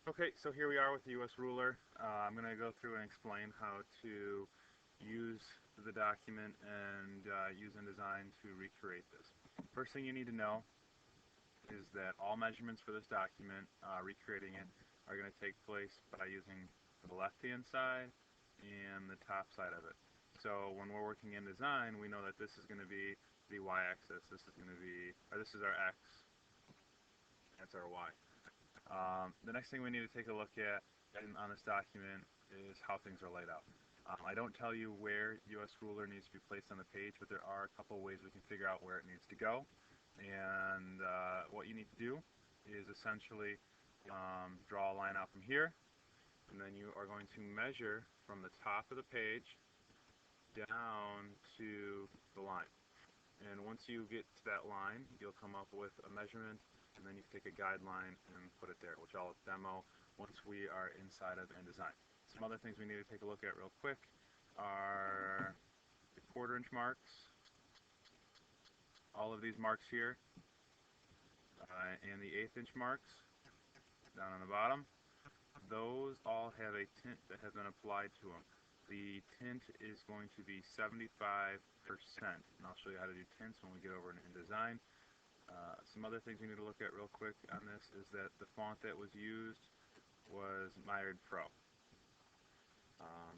Okay, so here we are with the US ruler. I'm going to go through and explain how to use the document and use InDesign to recreate this. First thing you need to know is that all measurements for this document, recreating it, are going to take place by using the left-hand side and the top side of it. So when we're working in design, we know that this is going to be the y-axis, this is going to be, or this is our x, that's our y. The next thing we need to take a look at on this document is how things are laid out. I don't tell you where US ruler needs to be placed on the page, but there are a couple ways we can figure out where it needs to go. And what you need to do is essentially draw a line out from here, and then you are going to measure from the top of the page down to the line. And once you get to that line, you'll come up with a measurement, and then you take a guideline and put it there, which I'll demo once we are inside of InDesign. Some other things we need to take a look at real quick are the quarter-inch marks, all of these marks here, and the eighth-inch marks down on the bottom. Those all have a tint that has been applied to them. The tint is going to be 75%, and I'll show you how to do tints when we get over in InDesign. Some other things we need to look at real quick on this is that the font that was used was Myriad Pro.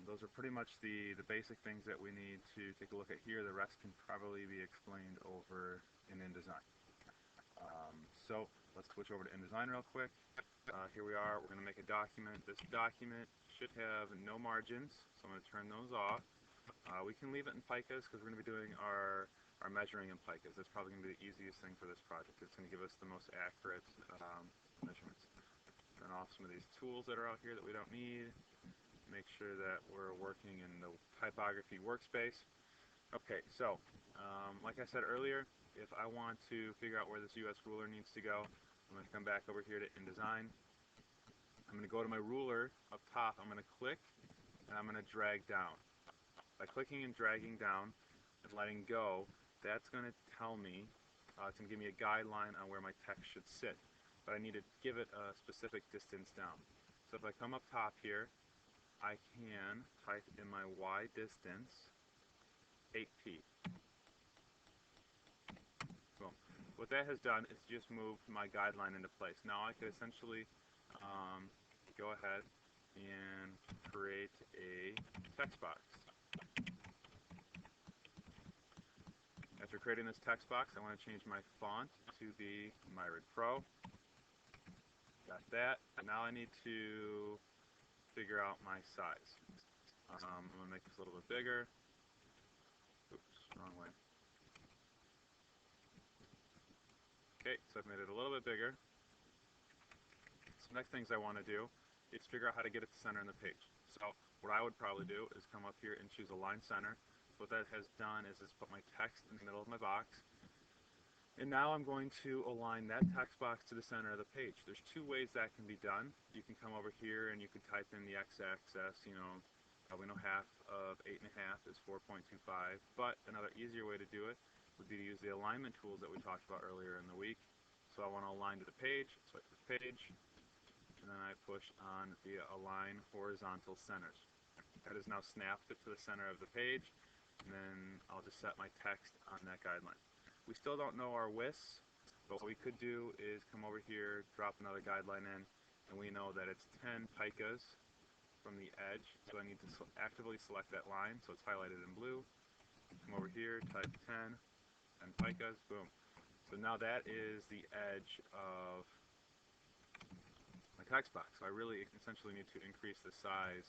Those are pretty much the basic things that we need to take a look at here. The rest can probably be explained over in InDesign. So let's switch over to InDesign real quick. Here we are. We're going to make a document. This document should have no margins, so I'm going to turn those off. We can leave it in picas because we're going to be doing our measuring in picas. That's probably going to be the easiest thing for this project. It's going to give us the most accurate measurements. Turn off some of these tools that are out here that we don't need. Make sure that we're working in the typography workspace. Okay, so like I said earlier, if I want to figure out where this US ruler needs to go, I'm going to come back over here to InDesign. I'm going to go to my ruler up top. I'm going to click, and I'm going to drag down. By clicking and dragging down and letting go, that's going to tell me, it's going to give me a guideline on where my text should sit. But I need to give it a specific distance down. So if I come up top here, I can type in my Y distance 8p. Boom. What that has done is just moved my guideline into place. Now I could essentially go ahead and create a text box. After creating this text box, I want to change my font to be Myriad Pro. Got that. Now I need to figure out my size. I'm going to make this a little bit bigger. Oops, wrong way. Okay, so I've made it a little bit bigger. Some next things I want to do is figure out how to get it to center in the page. So what I would probably do is come up here and choose Align Center. What that has done is it's put my text in the middle of my box. And now I'm going to align that text box to the center of the page. There's two ways that can be done. You can come over here and you can type in the x-axis, we know half of 8.5 is 4.25, but another easier way to do it would be to use the alignment tools that we talked about earlier in the week. So I want to align to the page, so I click page, and then I push on the Align Horizontal Centers. That has now snapped it to the center of the page, and then I'll just set my text on that guideline. We still don't know our widths, but what we could do is come over here, drop another guideline in, and we know that it's 10 picas from the edge, so I need to actively select that line, so it's highlighted in blue. Come over here, type 10 picas, boom. So now that is the edge of my text box. So I really essentially need to increase the size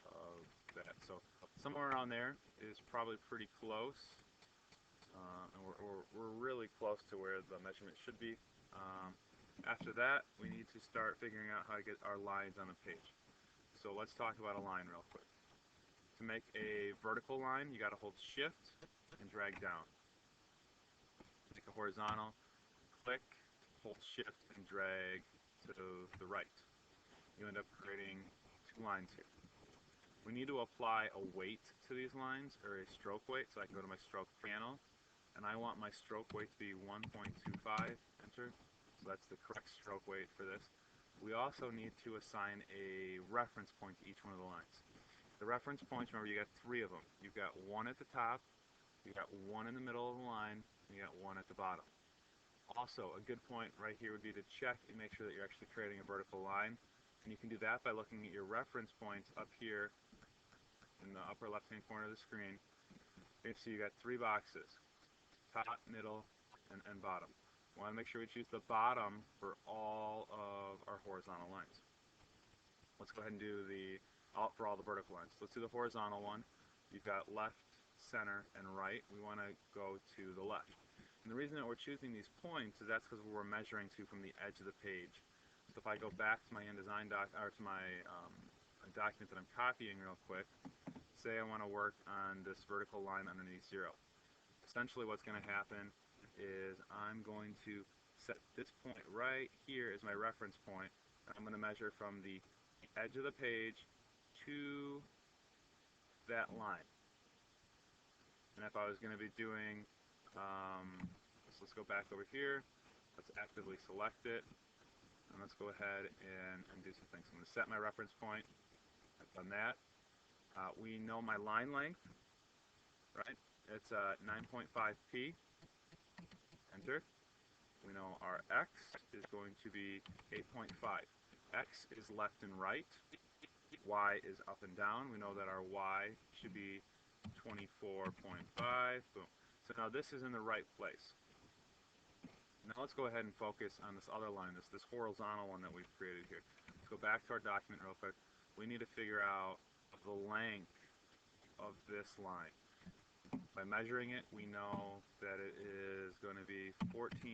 of that. So somewhere around there is probably pretty close. And we're really close to where the measurement should be. After that, we need to start figuring out how to get our lines on the page. So let's talk about a line real quick. To make a vertical line, you got to hold Shift and drag down. Make a horizontal, click, hold Shift and drag to the right. You end up creating two lines here. We need to apply a weight to these lines, or a stroke weight, so I can go to my stroke panel. And I want my stroke weight to be 1.25, enter. So that's the correct stroke weight for this. we also need to assign a reference point to each one of the lines. The reference points, remember, you got three of them. You've got one at the top, you got one in the middle of the line, and you got one at the bottom. Also, a good point right here would be to check and make sure that you're actually creating a vertical line. And you can do that by looking at your reference points up here in the upper left-hand corner of the screen. You see you got three boxes, top, middle, and bottom. We want to make sure we choose the bottom for all of our horizontal lines. Let's go ahead and do for all the vertical lines. Let's do the horizontal one. You've got left, center, and right. We want to go to the left. And the reason that we're choosing these points is that's because we're measuring to from the edge of the page. So if I go back to my InDesign to my document that I'm copying real quick, say I want to work on this vertical line underneath 0. Essentially what's going to happen is I'm going to set this point right here as my reference point. I'm going to measure from the edge of the page to that line. And if I was going to be doing, let's go back over here, let's actively select it, and let's go ahead and do some things. I'm going to set my reference point. I've done that. We know my line length, right? It's 9.5p. Enter. We know our x is going to be 8.5. X is left and right. Y is up and down. We know that our y should be 24.5. Boom. So now this is in the right place. Now let's go ahead and focus on this other line, this horizontal one that we've created here. Let's go back to our document real quick. We need to figure out the length of this line. By measuring it, we know that it is going to be 416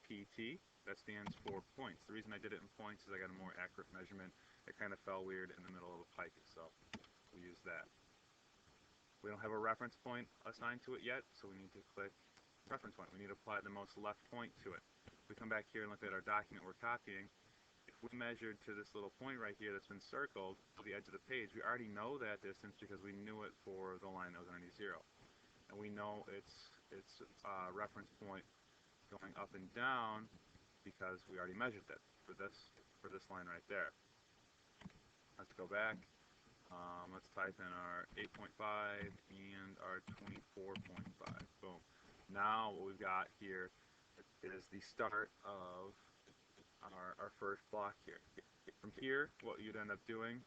pt. That stands for points. The reason I did it in points is I got a more accurate measurement. It kind of fell weird in the middle of the pike, so we use that. We don't have a reference point assigned to it yet, so we need to click reference point. We need to apply the most left point to it. We come back here and look at our document we're copying. If we measured to this little point right here that's been circled to the edge of the page, we already know that distance because we knew it for the line that was underneath 0. And we know its reference point going up and down because we already measured that for this line right there. Let's go back. Let's type in our 8.5 and our 24.5. Boom. Now what we've got here is the start of our first block here. From here, what you'd end up doing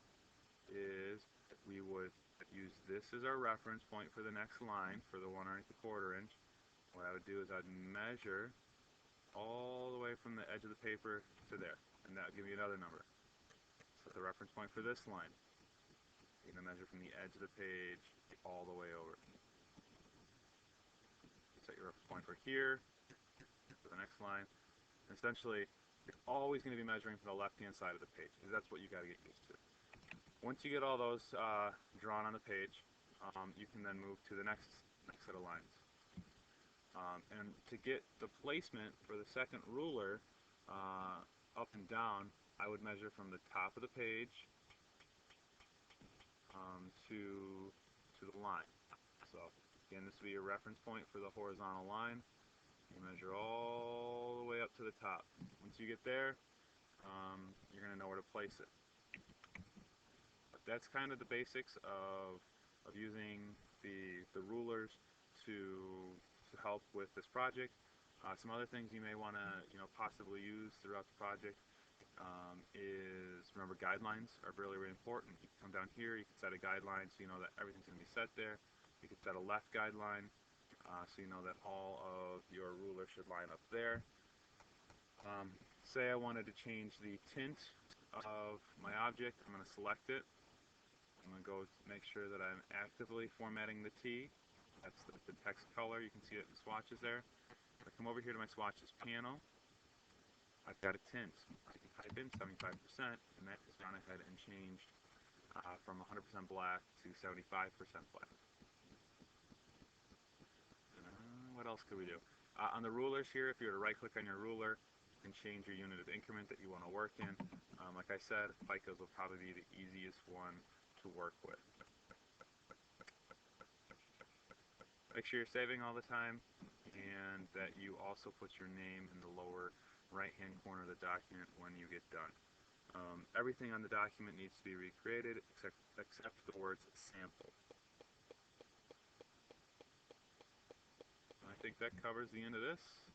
is we would use this as our reference point for the next line, for the one underneath the quarter inch. What I would do is I'd measure all the way from the edge of the paper to there, and that would give me another number. Set the reference point for this line. You're going to measure from the edge of the page all the way over. Set your reference point for here, for the next line. And essentially, you're always going to be measuring from the left-hand side of the page, because that's what you got to get used to. Once you get all those drawn on the page, you can then move to the next set of lines. And to get the placement for the second ruler up and down, I would measure from the top of the page to the line. So again, this will be your reference point for the horizontal line. You measure all the way up to the top. Once you get there, you're going to know where to place it. But that's kind of the basics of using the rulers to help with this project. Some other things you may want to possibly use throughout the project is, remember, guidelines are really, really important. You can come down here, you can set a guideline so you know that everything's going to be set there. You can set a left guideline so you know that all of your rulers should line up there. Say I wanted to change the tint of my object. I'm going to select it. I'm going to go make sure that I'm actively formatting the T. That's the text color. You can see it in the swatches there. If I come over here to my swatches panel, I've got a tint. I can type in 75%, and that has gone ahead and changed from 100% black to 75% black. What else could we do? On the rulers here, if you were to right-click on your ruler, you can change your unit of increment that you want to work in. Like I said, FICOs will probably be the easiest one to work with. Make sure you're saving all the time, and that you also put your name in the lower right-hand corner of the document when you get done. Everything on the document needs to be recreated except the words sample. I think that covers the end of this.